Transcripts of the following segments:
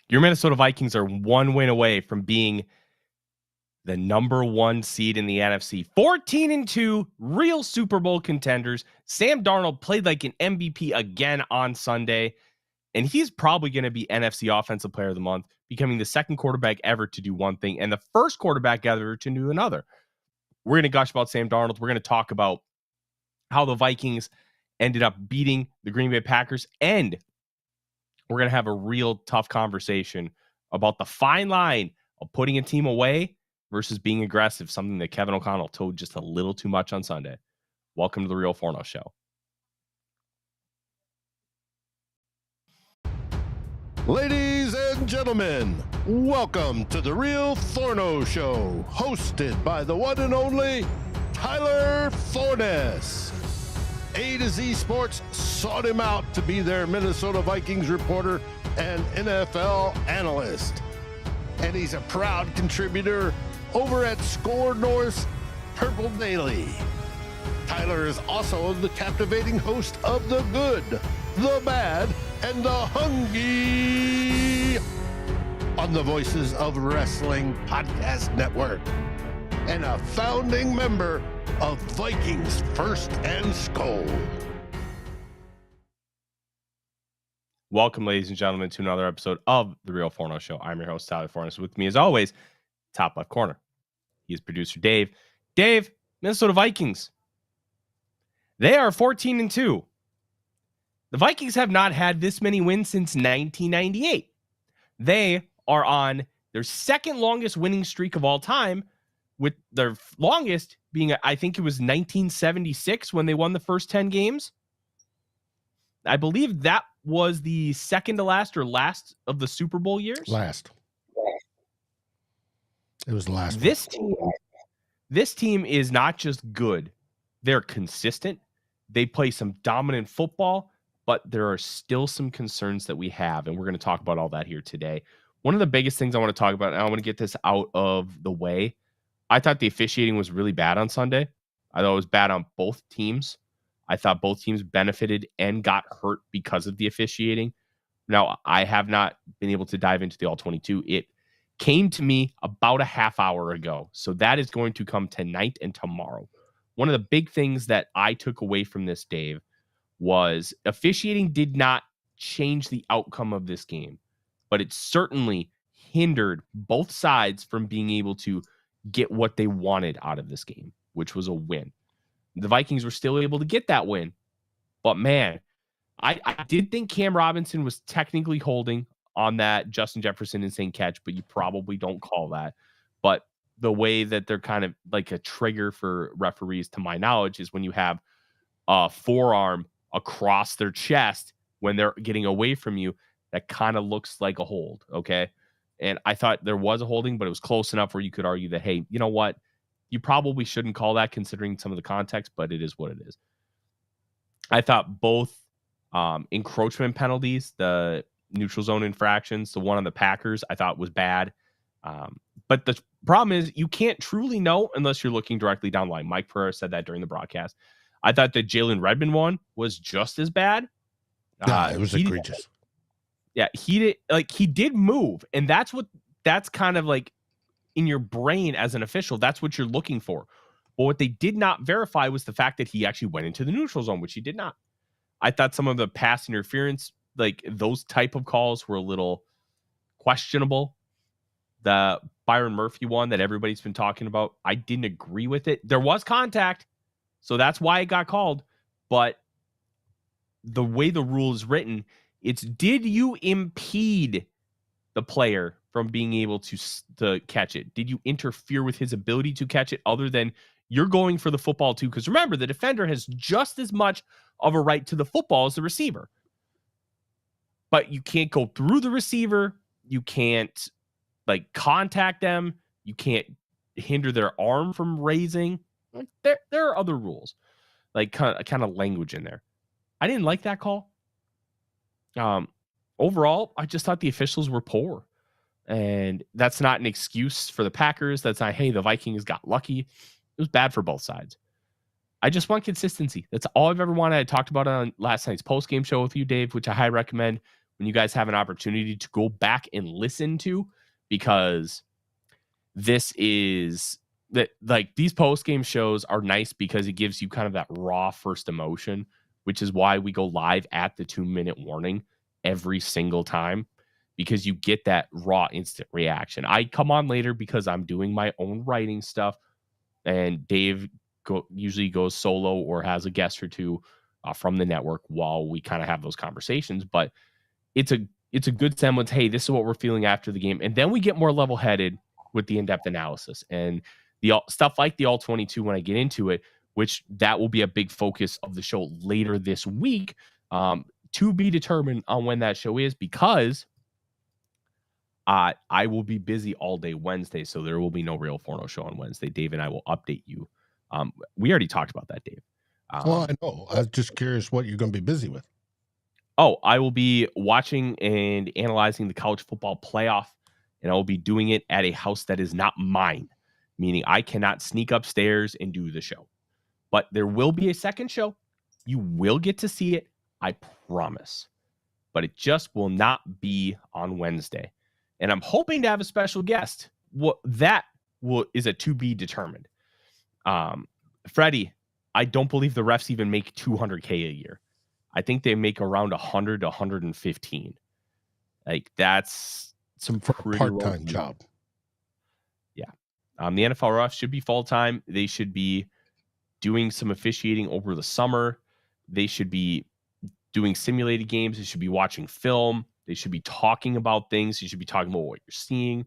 Your Minnesota Vikings are one win away from being the number one seed in the NFC. 14-2, real Super Bowl contenders. Sam Darnold played like an MVP again on Sunday, and he's probably going to be NFC Offensive Player of the Month, becoming the second quarterback ever to do one thing and the first quarterback ever to do another. We're going to gush about Sam Darnold. We're going to talk about how the Vikings ended up beating the Green Bay Packers, and we're going to have a real tough conversation about the fine line of putting a team away versus being aggressive, something that Kevin O'Connell told just a little too much on Sunday. Welcome to the Real Forno Show. Ladies and gentlemen, welcome to the Real Forno Show, hosted by the one and only Tyler Forness. A to Z Sports sought him out to be their Minnesota Vikings reporter and NFL analyst. And he's a proud contributor over at SKOL North's Purple Daily. Tyler is also the captivating host of The Good, The Bad, and The Hungry on the Voices of Wrestling Podcast Network, and a founding member of Vikings First and SKOL. Welcome, ladies and gentlemen, to another episode of the Real Forno Show. I'm your host, Tyler Forness. With me, as always, top left corner, he is producer Dave. Dave, Minnesota Vikings. They are 14-2. The Vikings have not had this many wins since 1998. They are on their second longest winning streak of all time, with their longest being, I think it was 1976 when they won the first 10 games. I believe that was the second to last or last of the Super Bowl years. Last. It was the last. This team is not just good. They're consistent. They play some dominant football, but there are still some concerns that we have, and we're going to talk about all that here today. One of the biggest things I want to talk about, and I want to get this out of the way, I thought the officiating was really bad on Sunday. I thought it was bad on both teams. I thought both teams benefited and got hurt because of the officiating. Now, I have not been able to dive into the All-22. It came to me about a half hour ago, so that is going to come tonight and tomorrow. One of the big things that I took away from this, Dave, was officiating did not change the outcome of this game, but it certainly hindered both sides from being able to get what they wanted out of this game, which was a win. The Vikings were still able to get that win, but man, I did think Cam Robinson was technically holding on that Justin Jefferson insane catch, but you probably don't call that. But the way that they're kind of like a trigger for referees, to my knowledge, is when you have a forearm across their chest when they're getting away from you, that kind of looks like a hold, okay? And I thought there was a holding, but it was close enough where you could argue that, hey, you know what? You probably shouldn't call that considering some of the context, but it is what it is. I thought both encroachment penalties, the neutral zone infractions, the one on the Packers, I thought was bad. But the problem is you can't truly know unless you're looking directly down the line. Mike Pereira said that during the broadcast. I thought the Jalen Redmond one was just as bad. It was egregious. He did move, and that's kind of like in your brain as an official, that's what you're looking for. But what they did not verify was the fact that he actually went into the neutral zone, which he did not. I thought some of the pass interference, like those type of calls, were a little questionable. The Byron Murphy one that everybody's been talking about, I didn't agree with it. There was contact, so that's why it got called. But the way the rule is written, it's did you impede the player from being able to catch it? Did you interfere with his ability to catch it other than you're going for the football too? Because remember, the defender has just as much of a right to the football as the receiver. But you can't go through the receiver. You can't contact them. You can't hinder their arm from raising. There are other rules, kind of language in there. I didn't like that call. Overall, I just thought the officials were poor. And that's not an excuse for the Packers. That's not, hey, the Vikings got lucky. It was bad for both sides. I just want consistency. That's all I've ever wanted. I talked about it on last night's post-game show with you, Dave, which I highly recommend. when you guys have an opportunity to go back and listen to, because this is that, like, these post-game shows are nice because it gives you kind of that raw first emotion, which is why we go live at the 2-minute warning every single time, because you get that raw instant reaction. I come on later because I'm doing my own writing stuff, and Dave usually goes solo or has a guest or two from the network while we kind of have those conversations. But it's a good semblance. Hey, this is what we're feeling after the game, and then we get more level-headed with the in-depth analysis and the stuff like the all-22 when I get into it, which that will be a big focus of the show later this week, to be determined on when that show is, because I will be busy all day Wednesday, so there will be no Real Forno Show on Wednesday. Dave and I will update you. We already talked about that, Dave. Well, I know. I was just curious what you're going to be busy with. Oh, I will be watching and analyzing the college football playoff, and I will be doing it at a house that is not mine, meaning I cannot sneak upstairs and do the show. But there will be a second show. You will get to see it, I promise. But it just will not be on Wednesday. And I'm hoping to have a special guest. Is a to be determined. Freddie, I don't believe the refs even make $200K a year. I think they make around 100 to 115. Like, that's some for a part-time job. Yeah. The NFL refs should be full-time. They should be doing some officiating over the summer. They should be doing simulated games. They should be watching film. They should be talking about things. You should be talking about what you're seeing.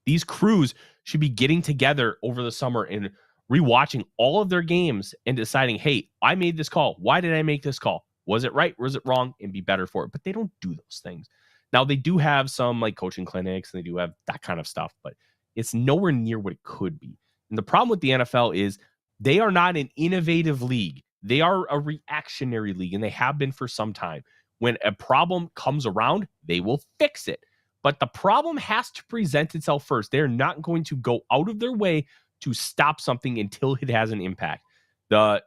These crews should be getting together over the summer and rewatching all of their games and deciding, hey, I made this call. Why did I make this call? Was it right? Was it wrong? And be better for it. But they don't do those things. Now, they do have some like coaching clinics, and they do have that kind of stuff, but it's nowhere near what it could be. And the problem with the NFL is they are not an innovative league. They are a reactionary league, and they have been for some time. When a problem comes around, they will fix it. But the problem has to present itself first. They're not going to go out of their way to stop something until it has an impact. The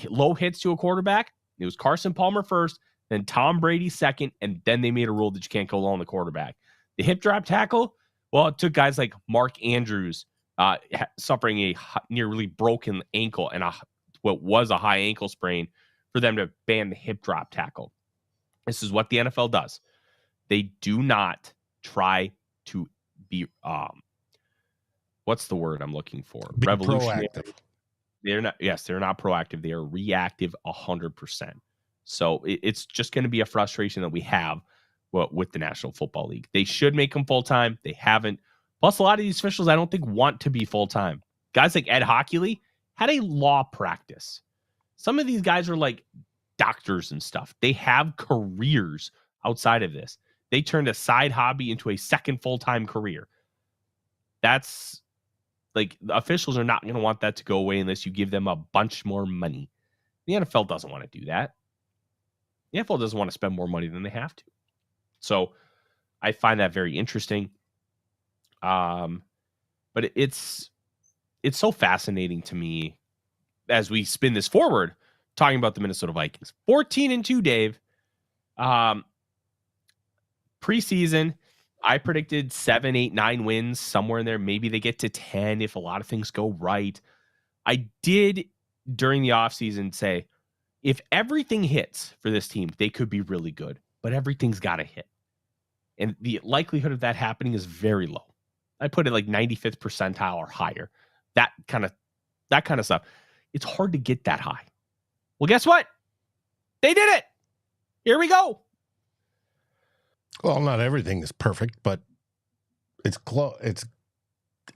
low hits to a quarterback, it was Carson Palmer first, then Tom Brady second, and then they made a rule that you can't go low on the quarterback. The hip drop tackle, well, it took guys like Mark Andrews suffering a nearly broken ankle and what was a high ankle sprain for them to ban the hip drop tackle. This is what the NFL does. They do not try to be, what's the word I'm looking for? Be revolutionary. Proactive. They're not proactive. They are reactive 100%. So it's just going to be a frustration that we have with the National Football League. They should make them full-time. They haven't. Plus, a lot of these officials I don't think want to be full-time. Guys like Ed Hockley had a law practice. Some of these guys are like doctors and stuff. They have careers outside of this. They turned a side hobby into a second full-time career. That's like, the officials are not going to want that to go away unless you give them a bunch more money. The NFL doesn't want to do that. The NFL doesn't want to spend more money than they have to. So I find that very interesting. But it's so fascinating to me as we spin this forward, talking about the Minnesota Vikings. 14-2, Dave. Preseason, I predicted 7, 8, 9 wins, somewhere in there. Maybe they get to 10 if a lot of things go right. I did, during the offseason, say, if everything hits for this team, they could be really good. But everything's got to hit. And the likelihood of that happening is very low. I put it like 95th percentile or higher. That kind of stuff. It's hard to get that high. Well, guess what? They did it. Here we go. Well, not everything is perfect, but it's close.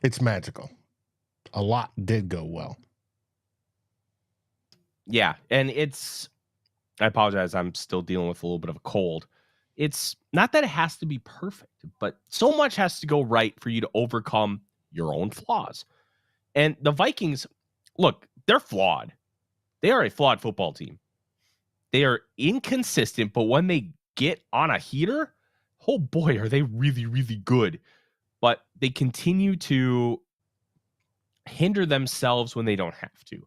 It's magical. A lot did go well. Yeah, and I apologize, I'm still dealing with a little bit of a cold. It's not that it has to be perfect, but so much has to go right for you to overcome your own flaws. And the Vikings, look, they're flawed. They are a flawed football team. They are inconsistent, but when they get on a heater, oh boy, are they really, really good. But they continue to hinder themselves when they don't have to.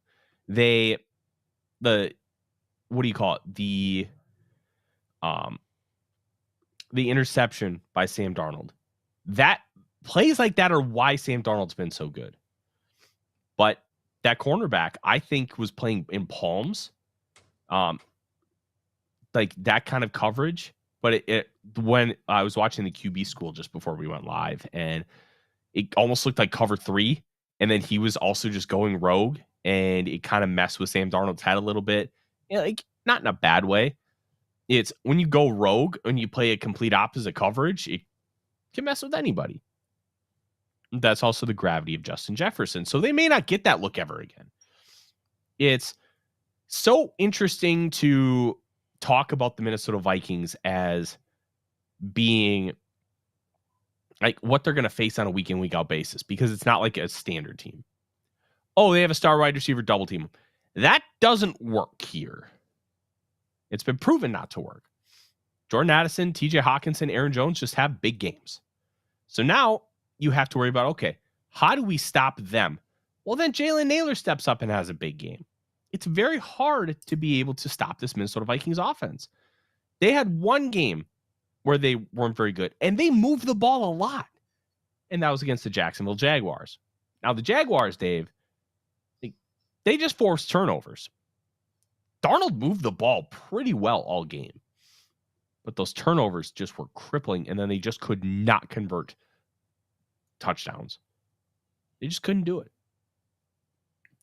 What do you call it? the interception by Sam Darnold. That plays like that are why Sam Darnold's been so good. But that cornerback, I think, was playing in palms. Like that kind of coverage. But when I was watching the QB school just before we went live, and it almost looked like cover 3, and then he was also just going rogue, and it kind of messed with Sam Darnold's head a little bit. Like not in a bad way. It's when you go rogue and you play a complete opposite coverage, it can mess with anybody. That's also the gravity of Justin Jefferson. So they may not get that look ever again. It's so interesting to talk about the Minnesota Vikings as being like what they're going to face on a week in, week out basis, because it's not like a standard team. Oh, they have a star wide receiver double team. That doesn't work here. It's been proven not to work. Jordan Addison, TJ Hawkinson, Aaron Jones just have big games. So now you have to worry about, okay, how do we stop them? Well, then Jalen Naylor steps up and has a big game. It's very hard to be able to stop this Minnesota Vikings offense. They had one game where they weren't very good, and they moved the ball a lot. And that was against the Jacksonville Jaguars. Now, the Jaguars, Dave, they just forced turnovers. Darnold moved the ball pretty well all game. But those turnovers just were crippling, and then they just could not convert touchdowns. They just couldn't do it.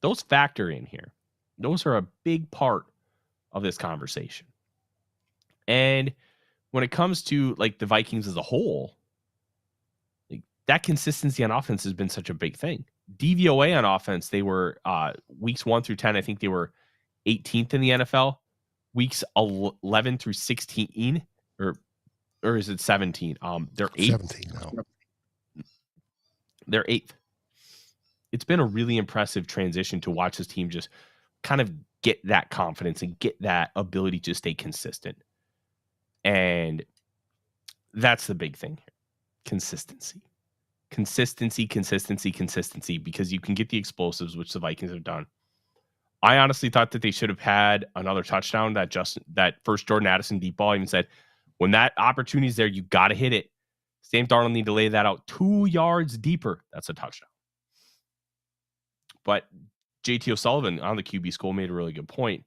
Those factor in here. Those are a big part of this conversation. And when it comes to like the Vikings as a whole, like, that consistency on offense has been such a big thing. DVOA on offense, they were weeks 1 through 10, I think they were 18th in the NFL. Weeks 11 through 16, or is it 17? They're 8th. 17 now. They're 8th. It's been a really impressive transition to watch this team just kind of get that confidence and get that ability to stay consistent. And that's the big thing here. Consistency, because you can get the explosives, which the Vikings have done. I honestly thought that they should have had another touchdown. That first Jordan Addison deep ball, I even said, when that opportunity is there, you got to hit it. Sam Darnold need to lay that out 2 yards deeper. That's a touchdown. But JT O'Sullivan on the QB school made a really good point.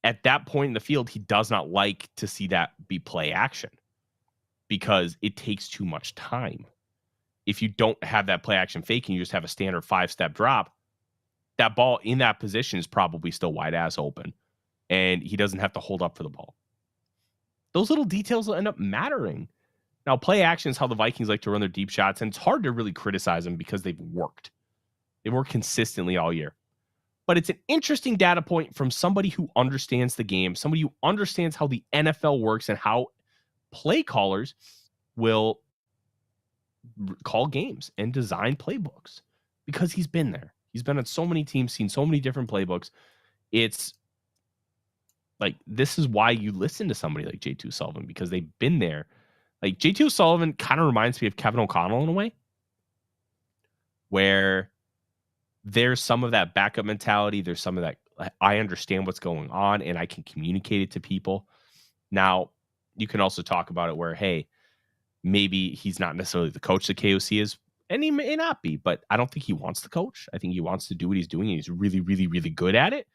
At that point in the field, he does not like to see that be play action because it takes too much time. If you don't have that play action fake and you just have a standard 5-step drop, that ball in that position is probably still wide ass open, and he doesn't have to hold up for the ball. Those little details will end up mattering. Now, play action is how the Vikings like to run their deep shots, and it's hard to really criticize them because they've worked. They've worked consistently all year. But it's an interesting data point from somebody who understands the game, somebody who understands how the NFL works and how play callers will call games and design playbooks, because he's been there. He's been on so many teams, seen so many different playbooks. It's like, this is why you listen to somebody like J2 O'Sullivan, because they've been there. Like, J2 O'Sullivan kind of reminds me of Kevin O'Connell in a way, where there's some of that backup mentality. There's some of that, I understand what's going on and I can communicate it to people. Now, you can also talk about it where, hey, maybe he's not necessarily the coach that KOC is, and he may not be, but I don't think he wants to coach. I think he wants to do what he's doing, and he's really, really, really good at it.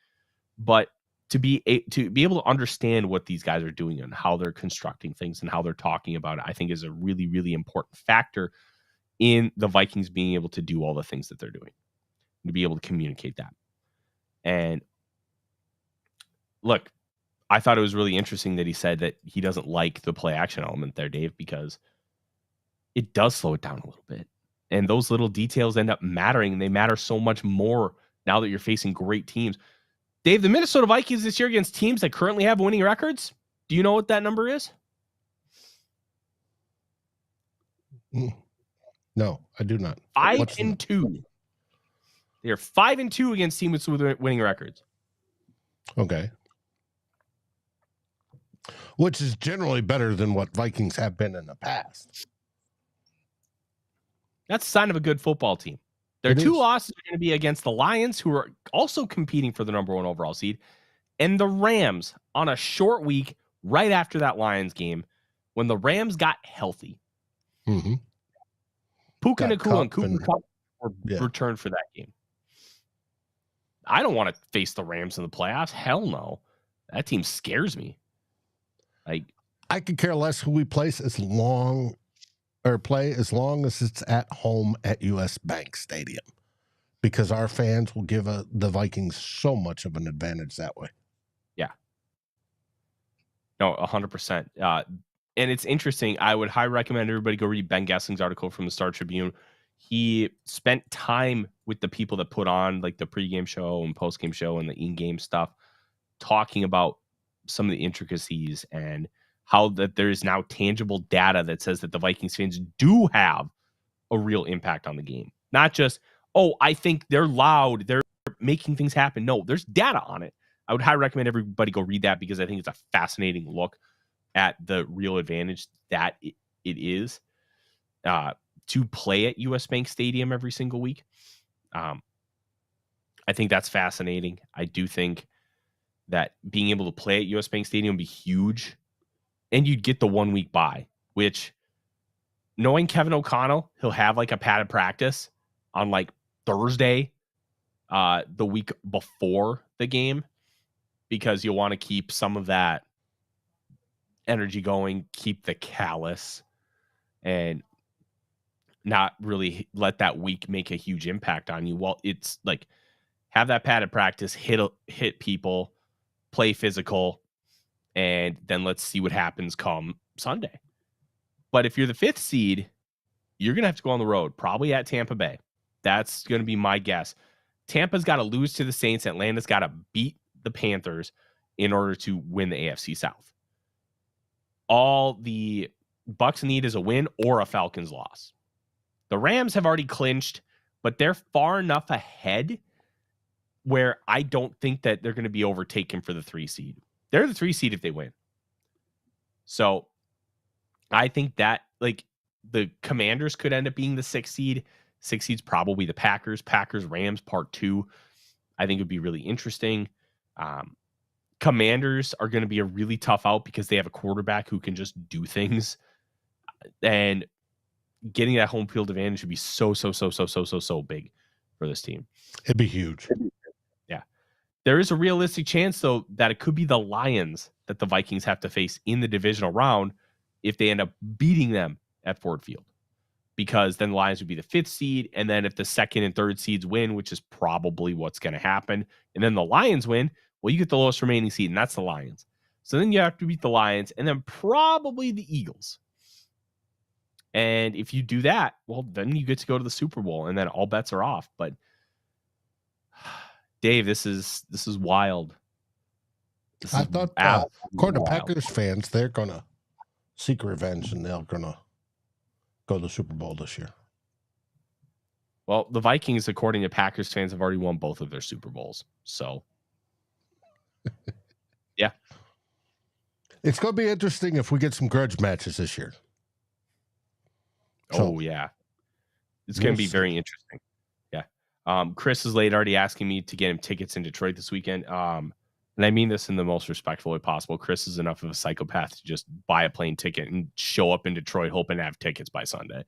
But to be able to understand what these guys are doing and how they're constructing things and how they're talking about it, I think is a really, really important factor in the Vikings being able to do all the things that they're doing, to be able to communicate that. And look, I thought it was really interesting that he said that he doesn't like the play action element there, Dave, because it does slow it down a little bit. And those little details end up mattering, and they matter so much more now that you're facing great teams. Dave, the Minnesota Vikings this year against teams that currently have winning records, do you know what that number is? No, I do not. 5-2. They are 5-2 against teams with winning records. Okay. Which is generally better than what Vikings have been in the past. That's a sign of a good football team. Their two losses are going to be against the Lions, who are also competing for the number 1 overall seed, and the Rams on a short week right after that Lions game. when the Rams got healthy, Mm-hmm. Puka Got Nacua and Kupp Cooper and- Kupp were returned for that game. I don't want to face the Rams in the playoffs. Hell no. That team scares me. Like, I could care less who we place as long as it's at home at US Bank Stadium, because our fans will give the Vikings so much of an advantage that way. yeah. No, 100%. And it's interesting. I would highly recommend everybody go read Ben Gessling's article from the Star Tribune. He spent time with the people that put on like the pregame show and postgame show and the in-game stuff, talking about some of the intricacies and how that there is now tangible data that says that the Vikings fans do have a real impact on the game. Not just, oh, I think they're loud, they're making things happen. No, there's data on it. I would highly recommend everybody go read that, because I think it's a fascinating look at the real advantage that it is to play at US Bank Stadium every single week. I think that's fascinating. I do think that being able to play at US Bank Stadium would be huge. And you'd get the 1 week bye, which, knowing Kevin O'Connell, he'll have like a padded practice on like Thursday, the week before the game, because you'll want to keep some of that energy going, keep the callus, and not really let that week make a huge impact on you. Well, it's like, have that padded practice, hit people, play physical, and then let's see what happens come Sunday. But if you're the 5th seed, you're going to have to go on the road, probably at Tampa Bay. That's going to be my guess. Tampa's got to lose to the Saints. Atlanta's got to beat the Panthers in order to win the AFC South. All the Bucs need is a win or a Falcons loss. The Rams have already clinched, but they're far enough ahead where I don't think that they're going to be overtaken for the 3 seed. They're the 3 seed if they win. So I think that like the Commanders could end up being the 6 seed. 6 seed's probably the Packers. Rams part 2. I think it would be really interesting. Commanders are going to be a really tough out because they have a quarterback who can just do things. And getting that home field advantage would be so big for this team. It'd be huge. Yeah. There is a realistic chance, though, that it could be the Lions that the Vikings have to face in the divisional round if they end up beating them at Ford Field, because then the Lions would be the 5th seed. And then if the 2nd and 3rd seeds win, which is probably what's going to happen, and then the Lions win, well, you get the lowest remaining seed, and that's the Lions. So then you have to beat the Lions and then probably the Eagles. And if you do that, well, then you get to go to the Super Bowl, and then all bets are off. But Dave, this is wild. I thought, according to Packers fans, they're gonna seek revenge and they're gonna go to the Super Bowl this year. Well, the Vikings, according to Packers fans, have already won both of their Super Bowls. So, yeah, it's gonna be interesting if we get some grudge matches this year. Oh, yeah. It's going to be very interesting. Yeah. Chris is late already asking me to get him tickets in Detroit this weekend. And I mean this in the most respectful way possible. Chris is enough of a psychopath to just buy a plane ticket and show up in Detroit hoping to have tickets by Sunday.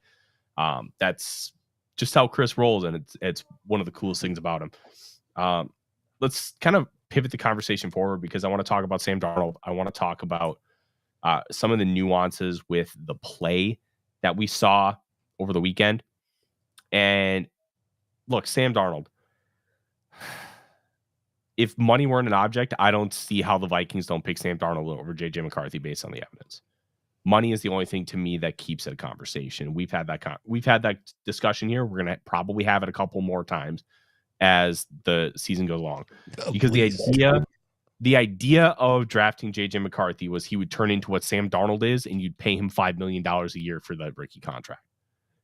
That's just how Chris rolls, and it's one of the coolest things about him. Let's kind of pivot the conversation forward, because I want to talk about Sam Darnold. I want to talk about some of the nuances with the play that we saw over the weekend. And look, Sam Darnold, if money weren't an object, I don't see how the Vikings don't pick Sam Darnold over JJ McCarthy based on the evidence. Money is the only thing to me that keeps it a conversation. We've had that discussion here. We're going to probably have it a couple more times as the season goes along, because the idea of drafting JJ McCarthy was he would turn into what Sam Darnold is, and you'd pay him $5 million a year for the rookie contract.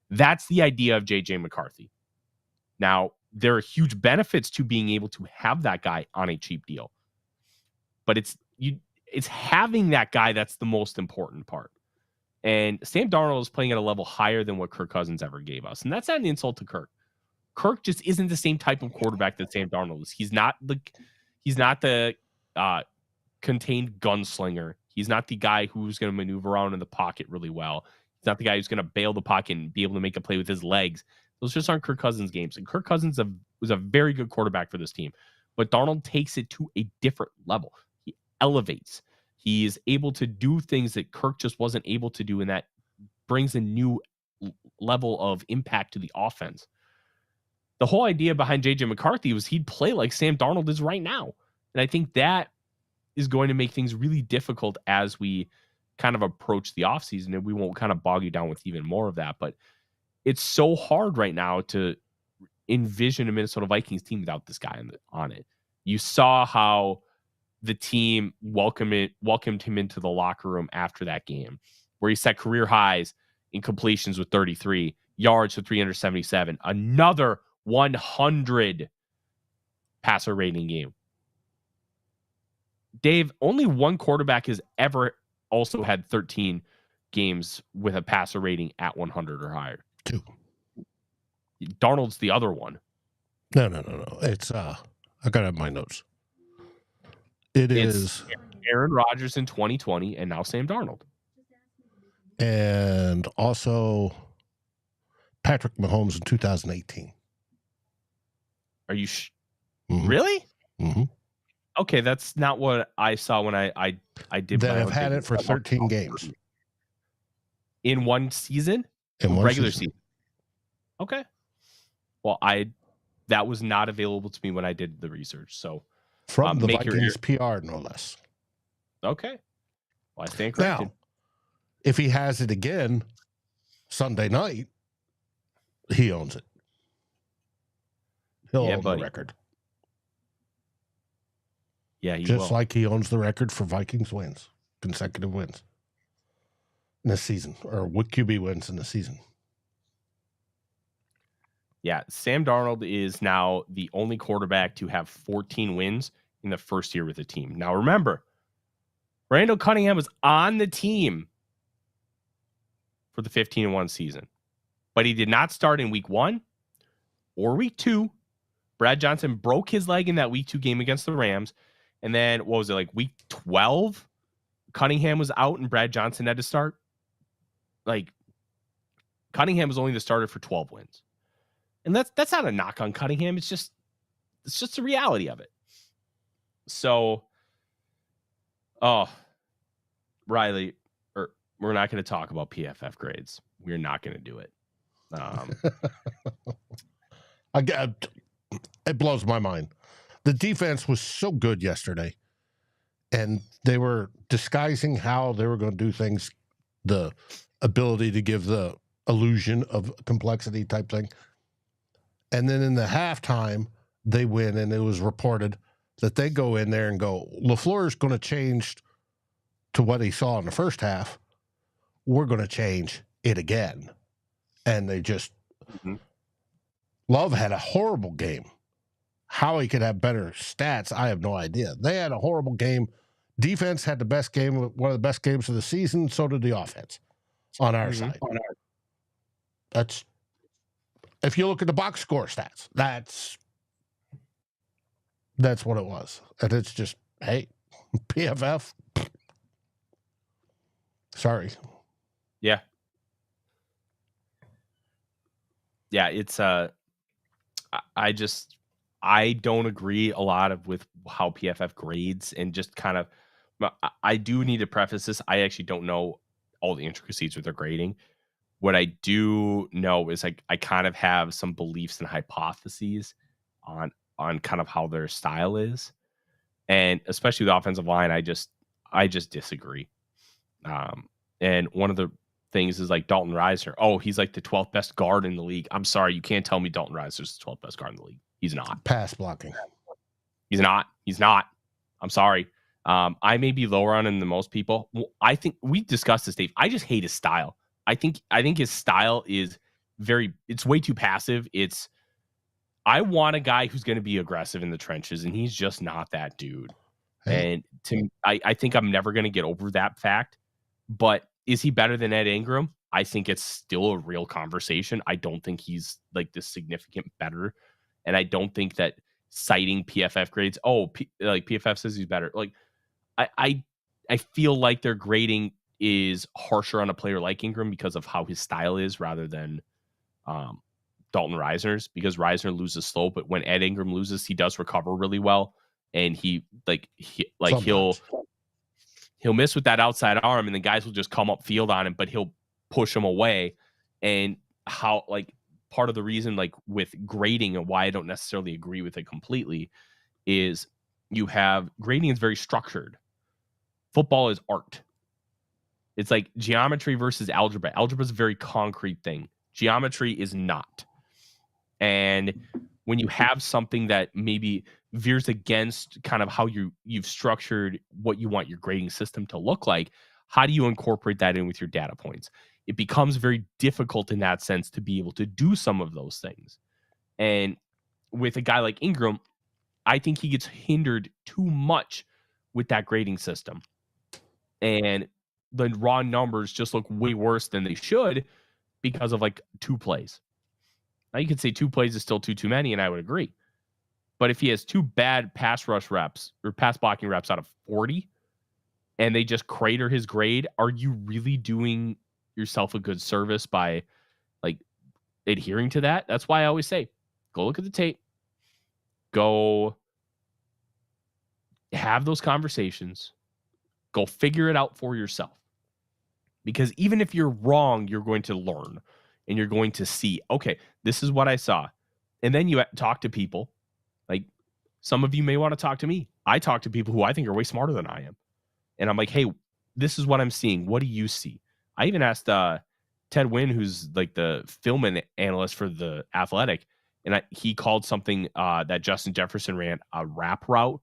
That's the idea of JJ McCarthy. Now, there are huge benefits to being able to have that guy on a cheap deal, but it's having that guy that's the most important part. And Sam Darnold is playing at a level higher than what Kirk Cousins ever gave us, and that's not an insult to Kirk. Kirk just isn't the same type of quarterback that Sam Darnold is. He's not the contained gunslinger. He's not the guy who's going to maneuver around in the pocket really well. He's not the guy who's going to bail the pocket and be able to make a play with his legs. Those just aren't Kirk Cousins games. And Kirk Cousins was a very good quarterback for this team. But Darnold takes it to a different level. He elevates. He is able to do things that Kirk just wasn't able to do, and that brings a new level of impact to the offense. The whole idea behind J.J. McCarthy was he'd play like Sam Darnold is right now. And I think that is going to make things really difficult as we kind of approach the offseason, and we won't kind of bog you down with even more of that. But it's so hard right now to envision a Minnesota Vikings team without this guy on it. You saw how the team welcomed him into the locker room after that game, where he set career highs in completions with 33, yards with 377, another 100 passer rating game. Dave, only one quarterback has ever also had 13 games with a passer rating at 100 or higher. 2. Darnold's the other one. No. It's I gotta have my notes. It's Aaron Rodgers in 2020 and now Sam Darnold. And also Patrick Mahomes in 2018. Are you really? Mm-hmm. Okay, that's not what I saw when I did. That have had it for 13 games in one season, in one regular season. Okay. Well, that was not available to me when I did the research. So from the Vikings PR, no less. Okay. Well, I stand corrected. Now, if he has it again Sunday night, he owns it. He'll own the record. Yeah, just like he owns the record for Vikings wins, consecutive wins in the season, or what QB wins in the season. Yeah, Sam Darnold is now the only quarterback to have 14 wins in the first year with the team. Now, remember, Randall Cunningham was on the team for the 15-1 season, but he did not start in week 1 or week 2. Brad Johnson broke his leg in that week 2 game against the Rams. And then, what was it, like week 12? Cunningham was out and Brad Johnson had to start. Like, Cunningham was only the starter for 12 wins. And that's not a knock on Cunningham. It's just the reality of it. So, Riley, we're not going to talk about PFF grades. We're not going to do it. It blows my mind. The defense was so good yesterday, and they were disguising how they were going to do things, the ability to give the illusion of complexity type thing. And then in the halftime, they win, and it was reported that they go in there and go, LaFleur is going to change to what he saw in the first half. We're going to change it again. And they just Love had a horrible game. How he could have better stats, I have no idea. They had a horrible game. Defense had the best game, one of the best games of the season. So did the offense on our side. That's, if you look at the box score stats, that's what it was. And it's just, hey, PFF. Sorry. Yeah. Yeah, it's I don't agree a lot with how PFF grades, and just kind of, I do need to preface this. I actually don't know all the intricacies with their grading. What I do know is I kind of have some beliefs and hypotheses on kind of how their style is. And especially the offensive line, I just disagree. And one of the things is like Dalton Risner. Oh, he's like the 12th best guard in the league. I'm sorry, you can't tell me Dalton Risner's the 12th best guard in the league. He's not. Pass blocking. He's not. I'm sorry. I may be lower on him than most people. Well, I think we discussed this, Dave. I just hate his style. I think his style is it's way too passive. I want a guy who's going to be aggressive in the trenches, and he's just not that dude. Hey. And I think I'm never going to get over that fact. But is he better than Ed Ingram? I think it's still a real conversation. I don't think he's like this significant better. And I don't think that citing PFF grades, PFF says he's better. Like, I I feel like their grading is harsher on a player like Ingram because of how his style is rather than Dalton Reisner's, because Reisner loses slow, but when Ed Ingram loses, he does recover really well. And Sometimes. he'll miss with that outside arm, and the guys will just come up field on him, but he'll push him away. And how, like, part of the reason, like, with grading and why I don't necessarily agree with it completely is you have grading is very structured. Football is art. It's like geometry versus algebra. Algebra is a very concrete thing. Geometry is not. And when you have something that maybe veers against kind of how you've structured what you want your grading system to look like, how do you incorporate that in with your data points? It becomes very difficult in that sense to be able to do some of those things. And with a guy like Ingram, I think he gets hindered too much with that grading system. And the raw numbers just look way worse than they should because of like 2 plays. Now you could say 2 plays is still too many, and I would agree. But if he has 2 bad pass rush reps or pass blocking reps out of 40, and they just crater his grade, are you really doing yourself a good service by like adhering to that? That's why I always say, go look at the tape, go have those conversations, go figure it out for yourself. Because even if you're wrong, you're going to learn and you're going to see, okay, this is what I saw. And then you talk to people. Like, some of you may want to talk to me. I talk to people who I think are way smarter than I am. And I'm like, hey, this is what I'm seeing. What do you see? I even asked Ted Wynn, who's like the film analyst for The Athletic, and he called something that Justin Jefferson ran a wrap route.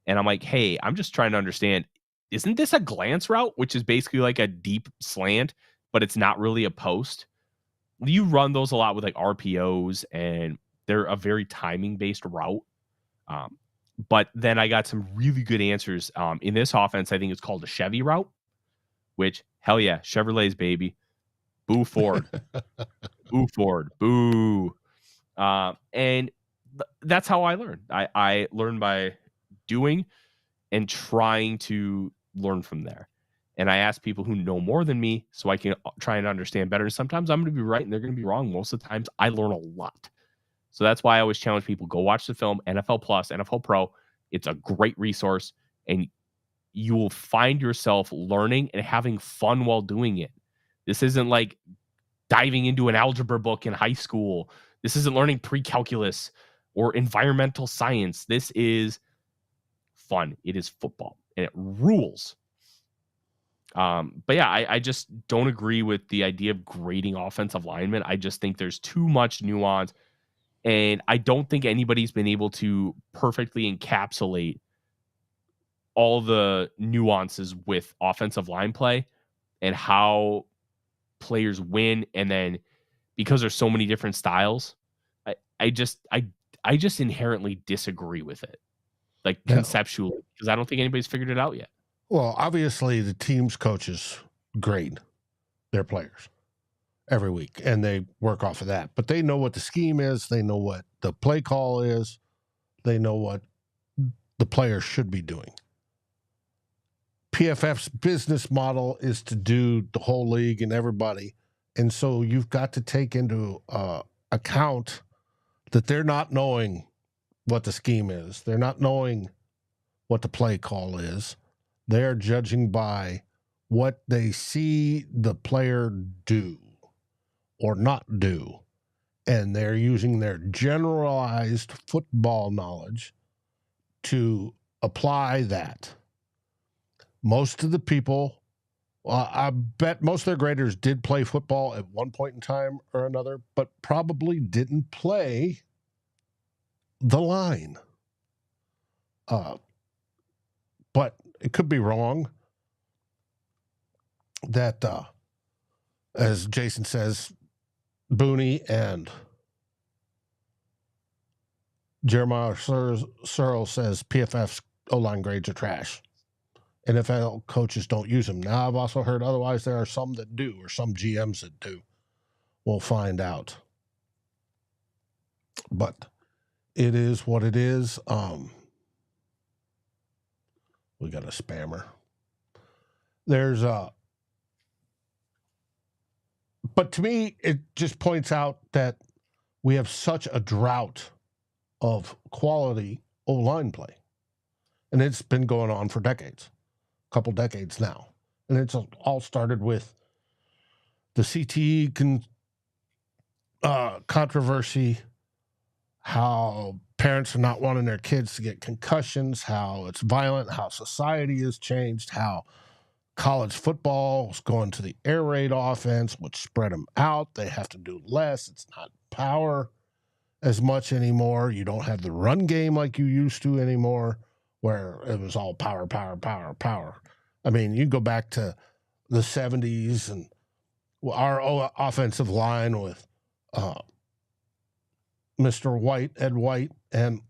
And I'm like, hey, I'm just trying to understand, isn't this a glance route, which is basically like a deep slant, but it's not really a post? You run those a lot with like RPOs, and they're a very timing-based route. But then I got some really good answers. In this offense, I think it's called a Chevy route, which, hell yeah, Chevrolets, baby. Boo Ford. Boo Ford. Boo. And that's how I learned. I learned by doing and trying to learn from there. And I ask people who know more than me so I can try and understand better. Sometimes I'm going to be right and they're going to be wrong. Most of the times I learn a lot. So that's why I always challenge people, go watch the film, NFL Plus, NFL Pro. It's a great resource, and you will find yourself learning and having fun while doing it. This isn't like diving into an algebra book in high school. This isn't learning pre-calculus or environmental science. This is fun. It is football, and it rules. But yeah, I just don't agree with the idea of grading offensive linemen. I just think there's too much nuance. And I don't think anybody's been able to perfectly encapsulate all the nuances with offensive line play and how players win. And then because there's so many different styles, I just inherently disagree with it, like conceptually, because I don't think anybody's figured it out yet. Well, obviously the team's coaches grade their players every week, and they work off of that. But they know what the scheme is. They know what the play call is. They know what the players should be doing. PFF's business model is to do the whole league and everybody. And so you've got to take into account that they're not knowing what the scheme is. They're not knowing what the play call is. They're judging by what they see the player do or not do. And they're using their generalized football knowledge to apply that. Most of the people, I bet most of their graders did play football at one point in time or another, but probably didn't play the line. But it could be wrong that, as Jason says, Booney and Jeremiah Searle says PFF's O-line grades are trash. NFL coaches don't use them. Now, I've also heard otherwise there are some that do, or some GMs that do. We'll find out. But it is what it is. We got a spammer. There's but to me, it just points out that we have such a drought of quality O-line play. And it's been going on for decades, a couple decades now. And it's all started with the CTE controversy, how parents are not wanting their kids to get concussions, how it's violent, how society has changed, how college football is going to the air raid offense, which spread them out. They have to do less. It's not power as much anymore. You don't have the run game like you used to anymore, where it was all power, power, power, power. I mean, you go back to the 70s and our offensive line with Mr. White, Ed White, and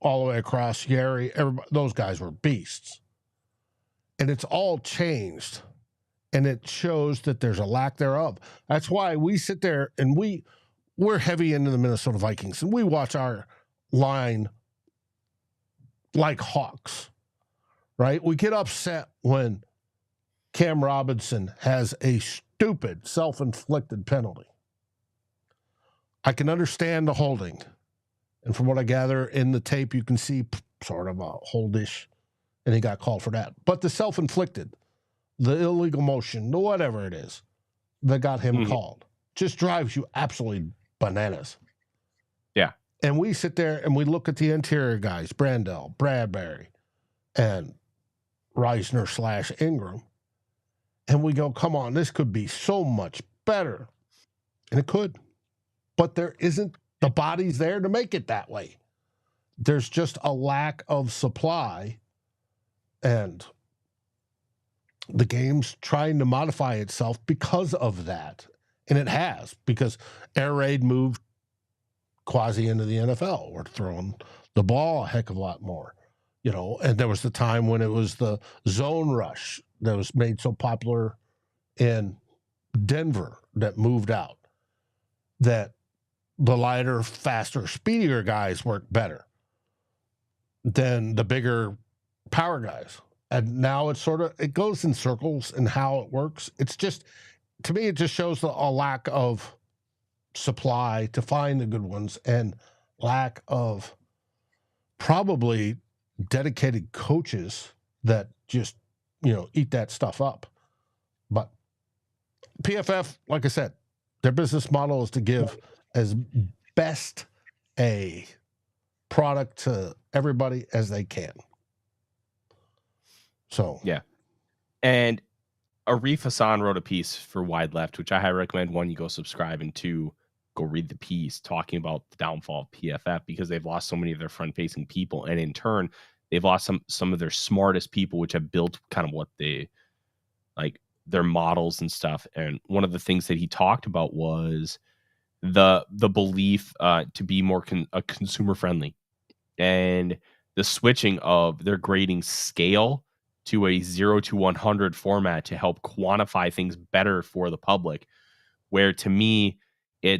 all the way across Yeri, everybody, those guys were beasts. And it's all changed, and it shows that there's a lack thereof. That's why we sit there and we're heavy into the Minnesota Vikings, and we watch our line like hawks, right? We get upset when Cam Robinson has a stupid self-inflicted penalty. I can understand the holding. And from what I gather in the tape, you can see sort of a holdish, and he got called for that. But the self-inflicted, the illegal motion, the whatever it is that got him called, just drives you absolutely bananas. Yeah. And we sit there and we look at the interior guys, Brandell, Bradbury, and Reisner / Ingram, and we go, come on, this could be so much better. And it could. But there isn't the bodies there to make it that way. There's just a lack of supply, and the game's trying to modify itself because of that. And it has, because air raid moved quasi into the NFL. We're throwing the ball a heck of a lot more, you know. And there was the time when it was the zone rush that was made so popular in Denver that moved out, that the lighter, faster, speedier guys work better than the bigger power guys. And now it's sort of, it goes in circles in how it works. It's just, to me, it just shows a lack of supply to find the good ones, and lack of probably dedicated coaches that just, you know, eat that stuff up. But PFF, like I said, their business model is to give as best a product to everybody as they can. So, yeah. And Arif Hassan wrote a piece for Wide Left, which I highly recommend. One, you go subscribe, and two, go read the piece talking about the downfall of PFF, because they've lost so many of their front-facing people, and in turn, they've lost some of their smartest people, which have built kind of what they like, their models and stuff. And one of the things that he talked about was the belief to be more consumer friendly, and the switching of their grading scale to a 0 to 100 format to help quantify things better for the public, where to me,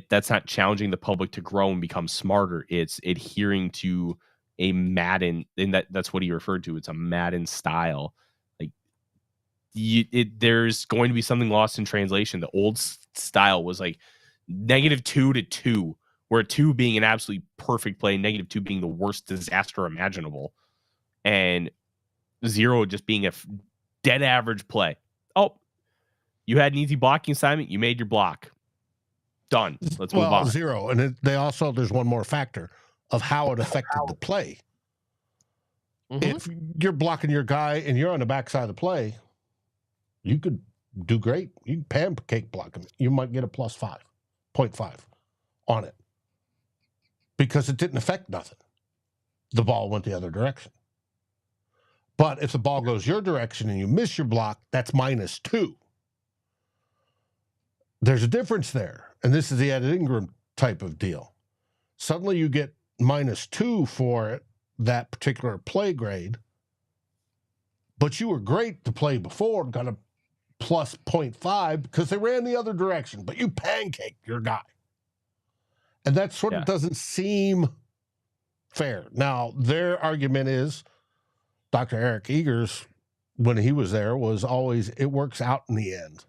that's not challenging the public to grow and become smarter. It's adhering to a Madden, and that's what he referred to. It's a Madden style. Like, there's going to be something lost in translation. The old style was like -2 to 2, where 2 being an absolutely perfect play, -2 being the worst disaster imaginable, and 0 just being a dead average play. Oh, you had an easy blocking assignment. You made your block. Done. Let's move on. 0. And there's one more factor of how it affected the play. If you're blocking your guy and you're on the backside of the play, you could do great. You can pancake block him. You might get a +5.5 on it, because it didn't affect nothing. The ball went the other direction. But if the ball goes your direction and you miss your block, that's -2. There's a difference there. And this is the Ed Ingram type of deal. Suddenly you get -2 for it, that particular play grade, but you were great to play before, got a +0.5 because they ran the other direction, but you pancaked your guy. And that sort of doesn't seem fair. Now, their argument is, Dr. Eric Eagers when he was there was always, it works out in the end.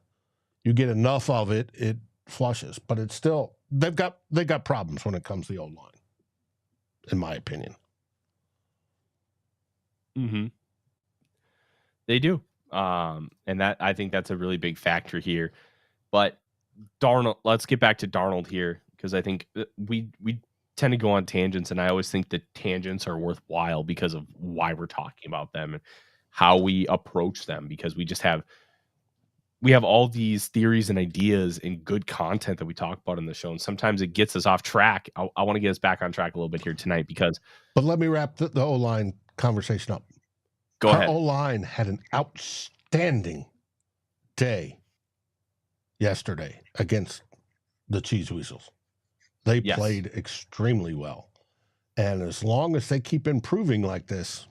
You get enough of it, it flushes. But it's still, they've got problems when it comes to the O-line, in my opinion. Mm-hmm. They do. And that, I think that's a really big factor here. But Darnold, let's get back to Darnold here, because I think we tend to go on tangents, and I always think the tangents are worthwhile because of why we're talking about them and how we approach them, because we have all these theories and ideas and good content that we talk about in the show, and sometimes it gets us off track. I want to get us back on track a little bit here tonight, because But let me wrap the O-line conversation up. Go ahead. Our O-line had an outstanding day yesterday against the Cheese Weasels. They played extremely well. And as long as they keep improving like this,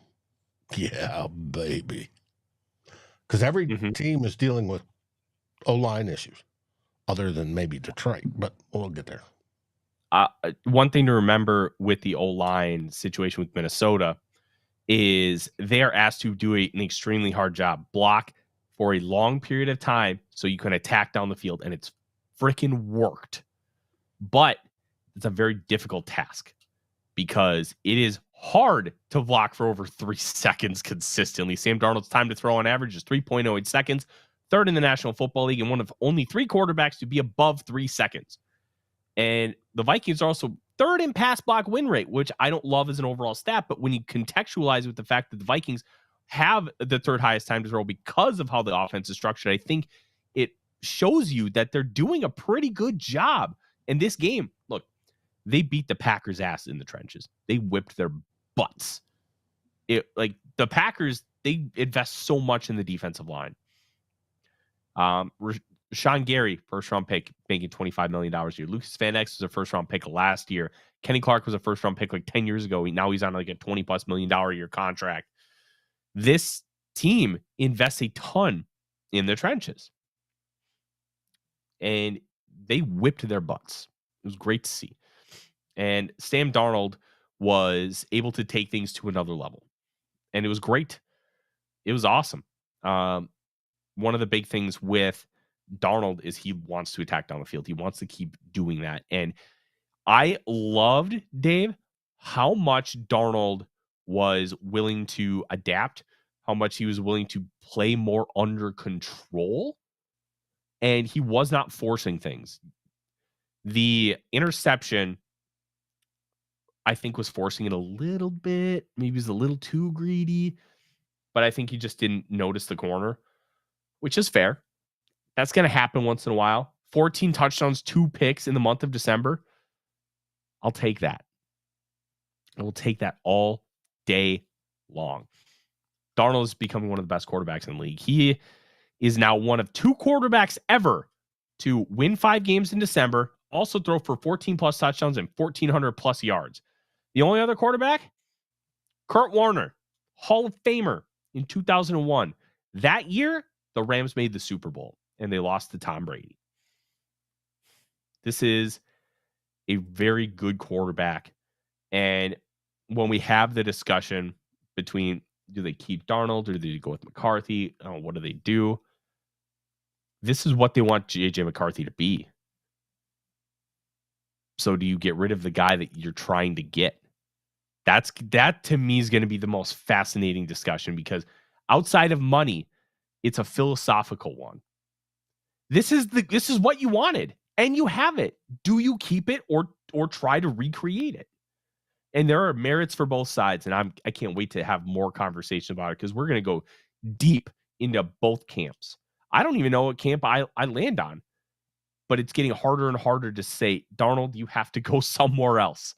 yeah, baby. Because every team is dealing with O-line issues, other than maybe Detroit, but we'll get there. One thing to remember with the O-line situation with Minnesota is they are asked to do an extremely hard job, block for a long period of time so you can attack down the field, and it's freaking worked. But it's a very difficult task because it is hard to block for over 3 seconds consistently. Sam Darnold's time to throw on average is 3.08 seconds, third in the National Football League, and one of only 3 quarterbacks to be above 3 seconds. And the Vikings are also third in pass block win rate, which I don't love as an overall stat, but when you contextualize with the fact that the Vikings have the third highest time to throw because of how the offense is structured, I think it shows you that they're doing a pretty good job. In this game, look, they beat the Packers' ass in the trenches. They whipped their butts. The Packers, they invest so much in the defensive line. Sean Gary, first-round pick, making $25 million a year. Lucas Van Ness was a first-round pick last year. Kenny Clark was a first-round pick like 10 years ago. Now he's on like a $20+ million a year contract. This team invests a ton in the trenches. And they whipped their butts. It was great to see. And Sam Darnold was able to take things to another level. And it was great. It was awesome. One of the big things with Darnold is he wants to attack down the field. He wants to keep doing that. And I loved, Dave, how much Darnold was willing to adapt, how much he was willing to play more under control. And he was not forcing things. The interception, I think, was forcing it a little bit. Maybe he was a little too greedy. But I think he just didn't notice the corner, which is fair. That's going to happen once in a while. 14 touchdowns, 2 picks in the month of December. I'll take that. I will take that all day long. Darnold is becoming one of the best quarterbacks in the league. He is now one of 2 quarterbacks ever to win 5 games in December, also throw for 14+ touchdowns and 1,400+ yards. The only other quarterback, Kurt Warner, Hall of Famer in 2001. That year, the Rams made the Super Bowl, and they lost to Tom Brady. This is a very good quarterback. And when we have the discussion between do they keep Darnold or do they go with McCarthy? What do they do? This is what they want J.J. McCarthy to be. So do you get rid of the guy that you're trying to get? That to me is going to be the most fascinating discussion, because outside of money, it's a philosophical one. This is what you wanted, and you have it. Do you keep it or try to recreate it? And there are merits for both sides, and I can't wait to have more conversation about it, because we're going to go deep into both camps. I don't even know what camp I land on, but it's getting harder and harder to say, Darnold, you have to go somewhere else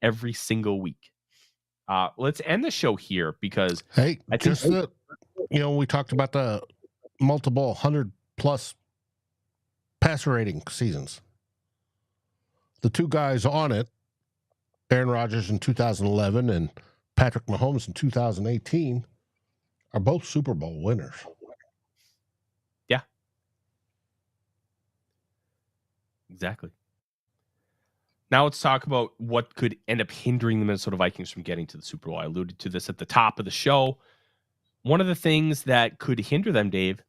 every single week. Let's end the show here, because we talked about the multiple 100+ passer rating seasons. The 2 guys on it, Aaron Rodgers in 2011 and Patrick Mahomes in 2018, are both Super Bowl winners. Yeah. Exactly. Now let's talk about what could end up hindering the Minnesota Vikings from getting to the Super Bowl. I alluded to this at the top of the show. One of the things that could hinder them, Dave,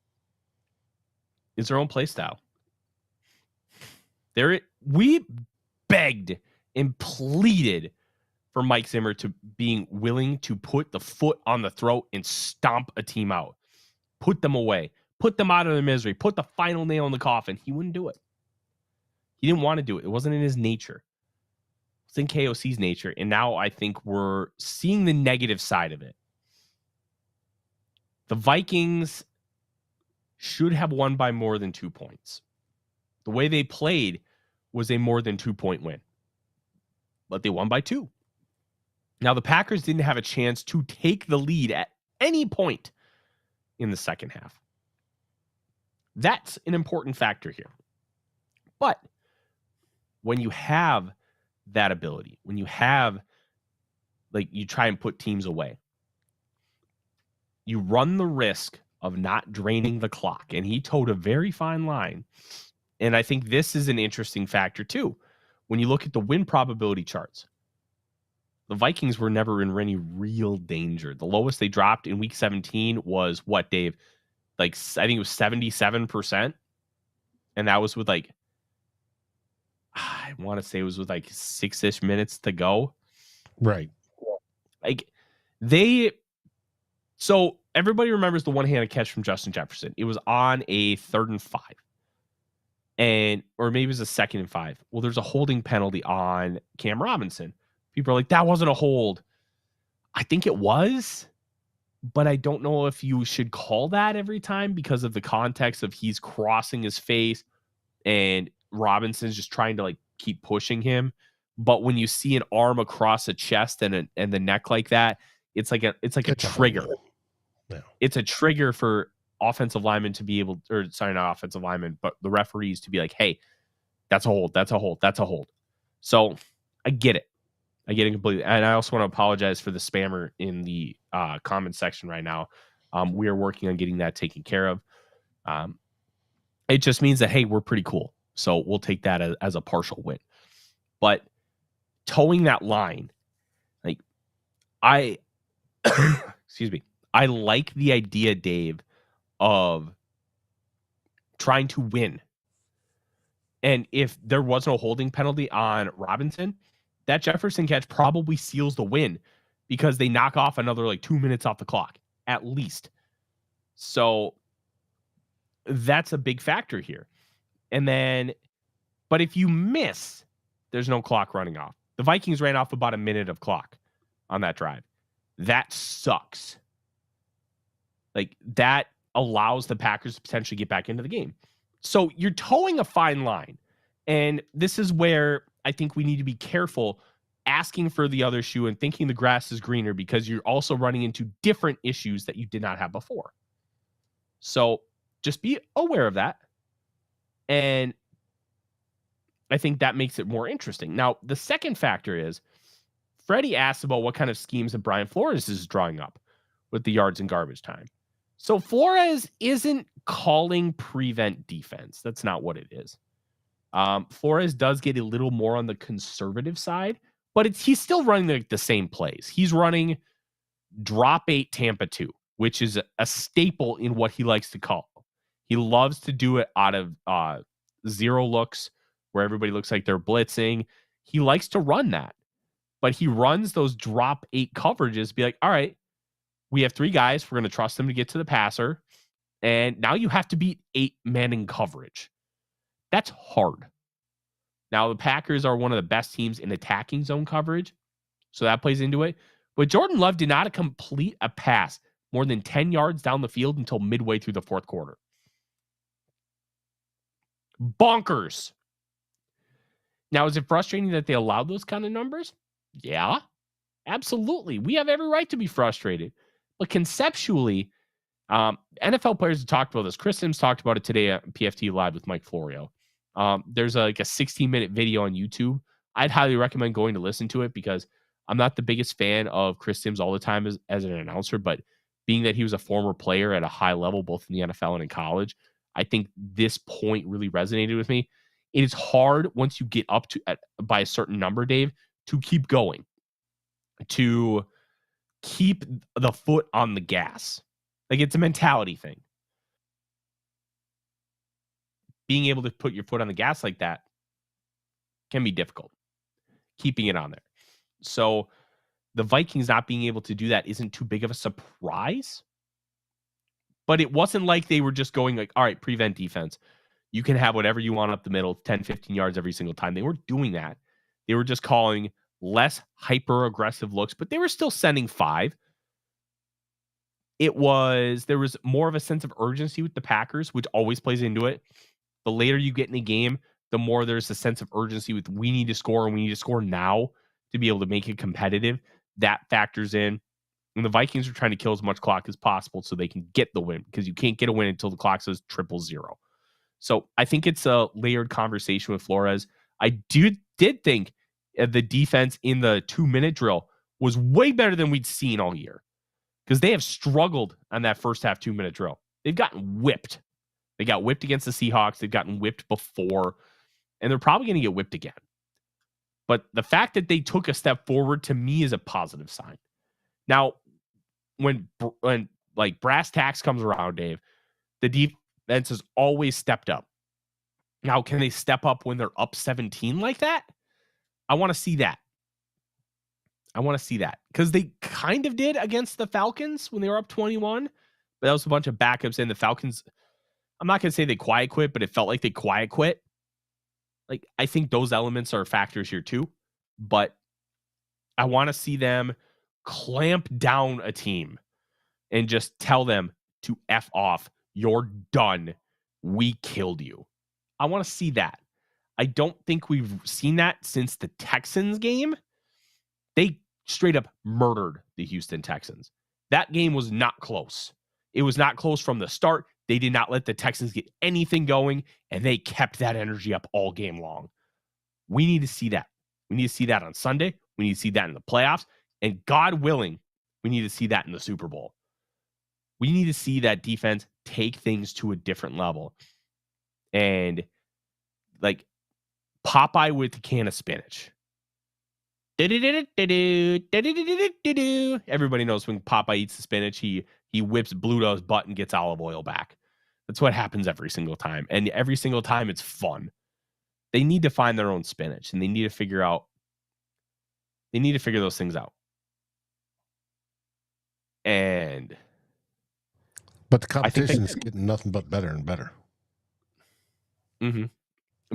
is their own play style. We begged and pleaded for Mike Zimmer to being willing to put the foot on the throat and stomp a team out. Put them away. Put them out of their misery. Put the final nail in the coffin. He wouldn't do it. He didn't want to do it. It wasn't in his nature. It's in KOC's nature. And now I think we're seeing the negative side of it. The Vikings should have won by more than 2 points. The way they played was a more than 2-point win. But they won by 2. Now, the Packers didn't have a chance to take the lead at any point in the second half. That's an important factor here. But when you have that ability, when you have, like, you try and put teams away, you run the risk of not draining the clock. And he towed a very fine line. And I think this is an interesting factor, too. When you look at the win probability charts, the Vikings were never in any real danger. The lowest they dropped in week 17 was what, Dave? Like, I think it was 77%. And that was with, like, I want to say it was with like 6-ish minutes to go. Right. Like, so everybody remembers the one-handed catch from Justin Jefferson. It was on a 3rd and 5. Or maybe it was a 2nd and 5. Well, there's a holding penalty on Cam Robinson. People are like, that wasn't a hold. I think it was, but I don't know if you should call that every time because of the context of he's crossing his face and Robinson's just trying to, like, keep pushing him. But when you see an arm across a chest and the neck like that, it's like a trigger. Yeah. It's a trigger for offensive linemen to be able, or sorry, not offensive linemen, but the referees to be like, hey, that's a hold, that's a hold, that's a hold. So I get it. I get it completely. And I also want to apologize for the spammer in the comment section right now. We are working on getting that taken care of. It just means that, hey, we're pretty cool. So we'll take that as a partial win. But towing that line, like, excuse me, I like the idea, Dave, of trying to win. And if there was no holding penalty on Robinson, that Jefferson catch probably seals the win because they knock off another, like, 2 minutes off the clock, at least. So that's a big factor here. And then, but if you miss, there's no clock running off. The Vikings ran off about a minute of clock on that drive. That sucks. Like, that allows the Packers to potentially get back into the game. So you're towing a fine line. And this is where I think we need to be careful asking for the other shoe and thinking the grass is greener, because you're also running into different issues that you did not have before. So just be aware of that. And I think that makes it more interesting. Now, the second factor is Freddie asked about what kind of schemes that Brian Flores is drawing up with the yards and garbage time. So Flores isn't calling prevent defense. That's not what it is. Flores does get a little more on the conservative side, but he's still running the same plays. He's running drop 8 Tampa 2, which is a staple in what he likes to call. He loves to do it out of zero looks where everybody looks like they're blitzing. He likes to run that, but he runs those drop 8 coverages, be like, all right, we have 3 guys. We're going to trust them to get to the passer. And now you have to beat 8 men in coverage. That's hard. Now, the Packers are one of the best teams in attacking zone coverage, so that plays into it. But Jordan Love did not complete a pass more than 10 yards down the field until midway through the fourth quarter. Bonkers. Now, is it frustrating that they allowed those kind of numbers? Yeah, absolutely. We have every right to be frustrated. But conceptually, NFL players have talked about this. Chris Sims talked about it today at PFT Live with Mike Florio. There's a 16-minute video on YouTube. I'd highly recommend going to listen to it, because I'm not the biggest fan of Chris Sims all the time as an announcer, but being that he was a former player at a high level, both in the NFL and in college, I think this point really resonated with me. It is hard once you get up to by a certain number, Dave, to keep going, to keep the foot on the gas. Like, it's a mentality thing. Being able to put your foot on the gas like that can be difficult. Keeping it on there. So the Vikings not being able to do that isn't too big of a surprise. But it wasn't like they were just going like, all right, prevent defense. You can have whatever you want up the middle, 10, 15 yards every single time. They weren't doing that. They were just calling less hyper-aggressive looks, but they were still sending 5. There was more of a sense of urgency with the Packers, which always plays into it. The later you get in the game, the more there's a sense of urgency with we need to score and we need to score now to be able to make it competitive. That factors in. And the Vikings are trying to kill as much clock as possible so they can get the win, because you can't get a win until the clock says 000. So I think it's a layered conversation with Flores. I did think the defense in the 2-minute drill was way better than we'd seen all year, because they have struggled on that first half 2-minute drill. They've gotten whipped. They got whipped against the Seahawks. They've gotten whipped before, and they're probably going to get whipped again. But the fact that they took a step forward to me is a positive sign. Now, when like brass tacks comes around, Dave, the defense has always stepped up. Now, can they step up when they're up 17 like that? I want to see that. Because they kind of did against the Falcons when they were up 21, but that was a bunch of backups, and the Falcons, I'm not going to say they quiet quit, but it felt like they quiet quit. Like, I think those elements are factors here too, but I want to see them clamp down a team and just tell them to F off. You're done. We killed you. I want to see that. I don't think we've seen that since the Texans game. They straight up murdered the Houston Texans. That game was not close. It was not close from the start. They did not let the Texans get anything going, and they kept that energy up all game long. We need to see that. We need to see that on Sunday. We need to see that in the playoffs. And God willing, we need to see that in the Super Bowl. We need to see that defense take things to a different level. And like Popeye with a can of spinach. Everybody knows when Popeye eats the spinach, he whips Bluto's butt and gets olive oil back. That's what happens every single time. And every single time it's fun. They need to find their own spinach, and they need to figure those things out. But the competition is getting nothing but better and better. Mm-hmm.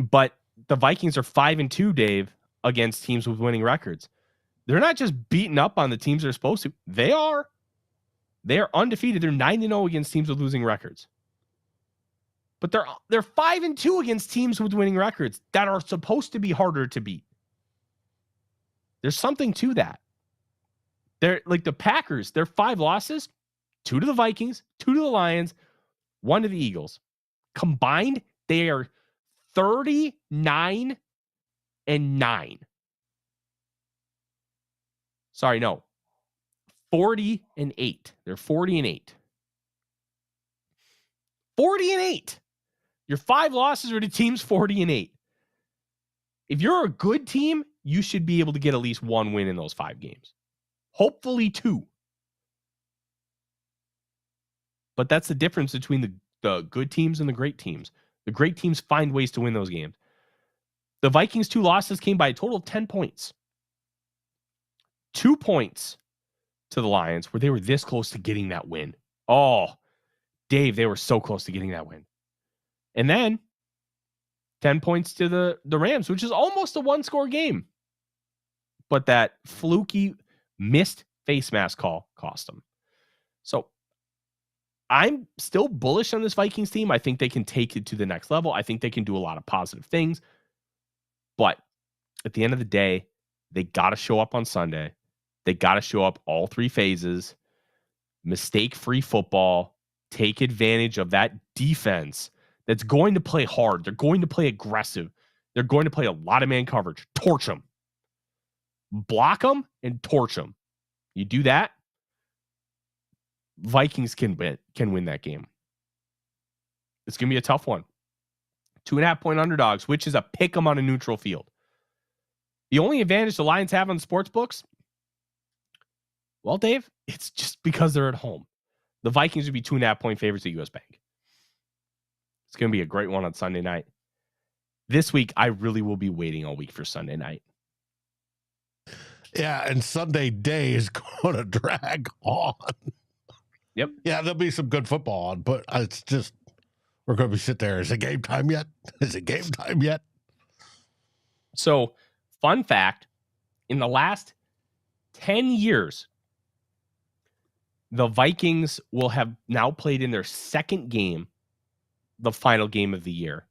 But the Vikings are 5-2, Dave, against teams with winning records. They're not just beating up on the teams they're supposed to. They are undefeated. They're 9-0 against teams with losing records. But they're 5-2 against teams with winning records that are supposed to be harder to beat. There's something to that. They're like the Packers. Their 5 losses, 2 to the Vikings, 2 to the Lions, 1 to the Eagles. Combined, they are 39-9. Sorry, no. 40-8. They're 40-8. 40-8. Your 5 losses are to teams 40-8. If you're a good team, you should be able to get at least 1 win in those 5 games. Hopefully 2. But that's the difference between the good teams and the great teams. The great teams find ways to win those games. The Vikings' 2 losses came by a total of 10 points. 2 points to the Lions, where they were this close to getting that win. Oh, Dave, they were so close to getting that win. And then 10 points to the Rams, which is almost a 1-score game. But that fluky missed face mask call cost them. So I'm still bullish on this Vikings team. I think they can take it to the next level. I think they can do a lot of positive things. But at the end of the day, they got to show up on Sunday. They got to show up all 3 phases. Mistake-free football. Take advantage of that defense that's going to play hard. They're going to play aggressive. They're going to play a lot of man coverage. Torch them. Block them and torch them. You do that, Vikings can win that game. It's going to be a tough one. 2.5-point underdogs, which is a pick 'em on a neutral field. The only advantage the Lions have on sports books, well, Dave, it's just because they're at home. The Vikings would be 2.5-point favorites at US Bank. It's going to be a great one on Sunday night. This week, I really will be waiting all week for Sunday night. Yeah, and Sunday day is going to drag on. Yep. Yeah, there'll be some good football on, but it's just, we're going to be sitting there. Is it game time yet? Is it game time yet? So, fun fact, in the last 10 years, the Vikings will have now played in their second game, the final game of the year.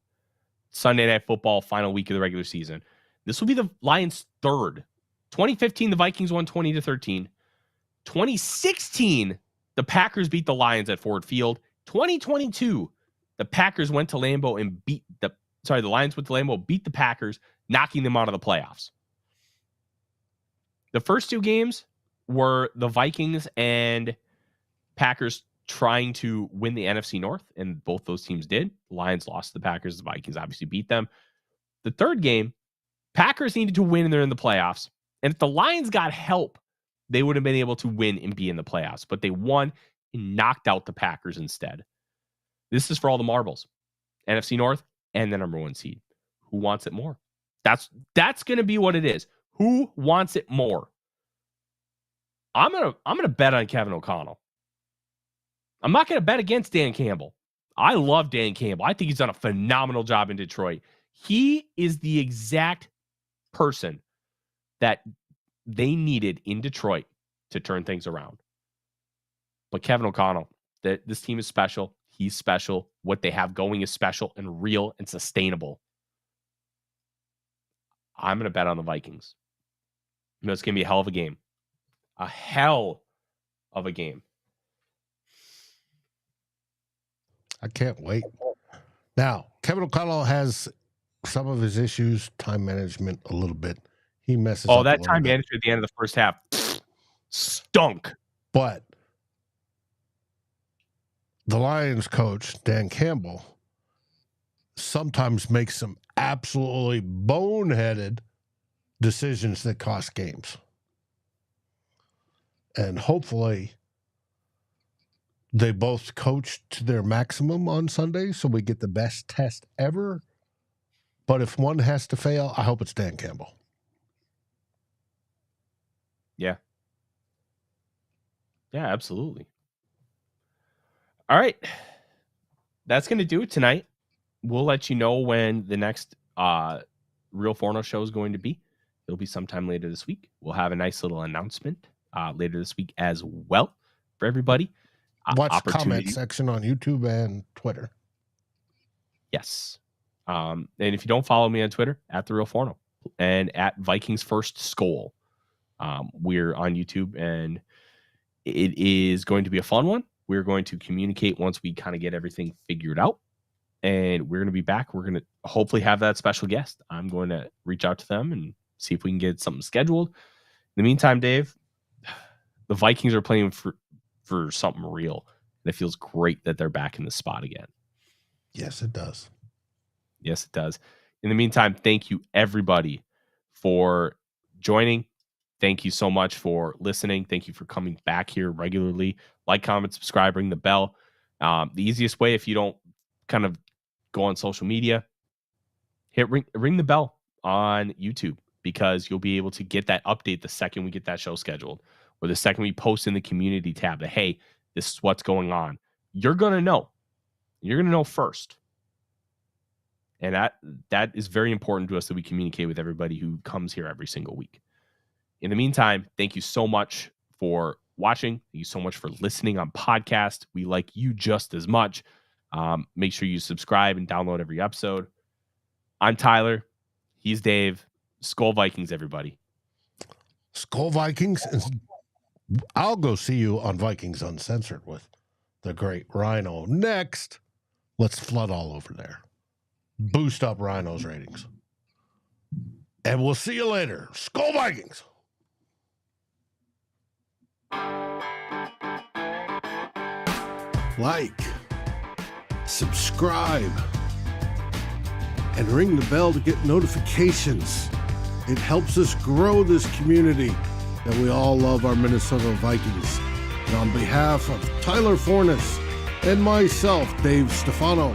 Sunday Night Football, final week of the regular season. This will be the Lions' third. 2015, the Vikings won 20-13. 2016, the Packers beat the Lions at Ford Field. 2022, the Packers went to Lambeau and the Lions went to Lambeau, beat the Packers, knocking them out of the playoffs. The first two games were the Vikings and Packers trying to win the NFC North, and both those teams did. The Lions lost to the Packers. The Vikings obviously beat them. The third game, Packers needed to win, and they're in the playoffs. And if the Lions got help, they would have been able to win and be in the playoffs. But they won and knocked out the Packers instead. This is for all the marbles. NFC North and the number one seed. Who wants it more? That's going to be what it is. Who wants it more? I'm gonna bet on Kevin O'Connell. I'm not going to bet against Dan Campbell. I love Dan Campbell. I think he's done a phenomenal job in Detroit. He is the exact person that they needed in Detroit to turn things around. But Kevin O'Connell, this team is special. He's special. What they have going is special and real and sustainable. I'm going to bet on the Vikings. You know, it's going to be a hell of a game. A hell of a game. I can't wait. Now, Kevin O'Connell has some of his issues, time management a little bit. He messes up. Oh, that time management at the end of the first half stunk. But the Lions coach, Dan Campbell, sometimes makes some absolutely boneheaded decisions that cost games. And hopefully they both coach to their maximum on Sunday, so we get the best test ever. But if one has to fail, I hope it's Dan Campbell. Yeah. Yeah, absolutely. All right. That's going to do it tonight. We'll let you know when the next Real Forno show is going to be. It'll be sometime later this week. We'll have a nice little announcement later this week as well for everybody. Watch the comment section on YouTube and Twitter. Yes. And if you don't follow me on Twitter, at The Real Forno and at Vikings First SKOL. We're on YouTube, and it is going to be a fun one. We're going to communicate once we kind of get everything figured out, and we're going to be back. We're going to hopefully have that special guest. I'm going to reach out to them and see if we can get something scheduled. In the meantime, Dave, the Vikings are playing for something real, and it feels great that they're back in the spot again. Yes, it does. Yes, it does. In the meantime, thank you, everybody, for joining. Thank you so much for listening. Thank you for coming back here regularly. Like, comment, subscribe, ring the bell. The easiest way, if you don't kind of go on social media, hit ring the bell on YouTube, because you'll be able to get that update the second we get that show scheduled, or the second we post in the community tab that, hey, this is what's going on. You're going to know. You're going to know first. And that is very important to us, that we communicate with everybody who comes here every single week. In the meantime, thank you so much for watching. Thank you so much for listening on podcast. We like you just as much. Make sure you subscribe and download every episode. I'm Tyler. He's Dave. SKOL Vikings, everybody. SKOL Vikings. And I'll go see you on Vikings Uncensored with the great Rhino. Next, let's flood all over there. Boost up Rhino's ratings. And we'll see you later. SKOL Vikings. Like, subscribe, and ring the bell to get notifications. It helps us grow this community that we all love, our Minnesota Vikings. And on behalf of Tyler Forness and myself, Dave Stefano,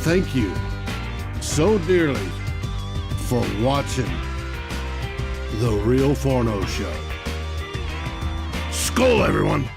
thank you so dearly for watching The Real Forno Show. SKOL, everyone!